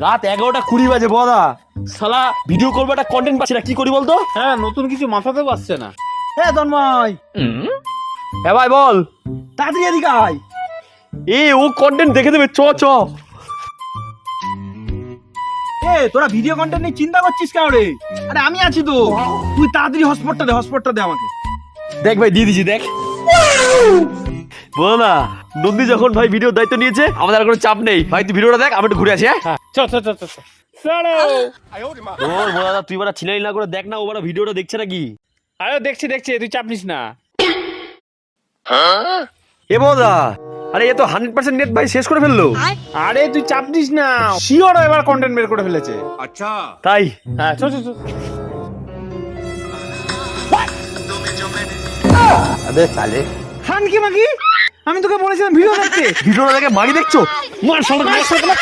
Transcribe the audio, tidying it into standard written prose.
রাত 11:20 বাজে বদা, শালা ভিডিও করবো একটা কন্টেন্ট পাচ্ছি না, কি করি বলতো? হ্যাঁ, নতুন কিছু মাথাতে পারছে না। এ তন্ময়, হ্যাঁ ভাই বল। তাড়াতাড়ি এদিকে আয়। ও কন্টেন্ট দেখে দেবে, চ চ। তোরা ভিডিও কন্টেন্ট নিয়ে চিন্তা করছিস কেন রে? আরে আমি আছি তো, তুই তাড়াতাড়ি হটস্পটটা দে আমাকে। দেখ ভাই দিয়ে দিছি, দেখ। বল না, নন্দী যখন ভাই ভিডিও দায়িত্ব নিয়েছে আমাদের আর কোনো চাপ নেই ভাই, তুই ভিডিওটা দেখ, আমি একটু ঘুরে আসি। হ্যাঁ চ চ চ চ চ। চলো। তোর বলা তুই বড় ছিনাই না করে দেখ না, ও বড় ভিডিওটা দেখছে নাকি। আরে দেখছি দেখছি, তুই চাপ নিস না। এ বদা, আরে এ তো 100% নেট ভাই শেষ করে ফেললো। আরে তুই চাপ নিস না, শিওর এবার কন্টেন্ট বের করে ফেলেছে। তাই হ্যাঁ চ চ চ। আরে সালে হান কি মাগি, আমি তোকে বলেছিলাম ভিডিও দেখতে। ভিডিওটা দেখে মাগি দেখছো? মার শালা, মার শালা।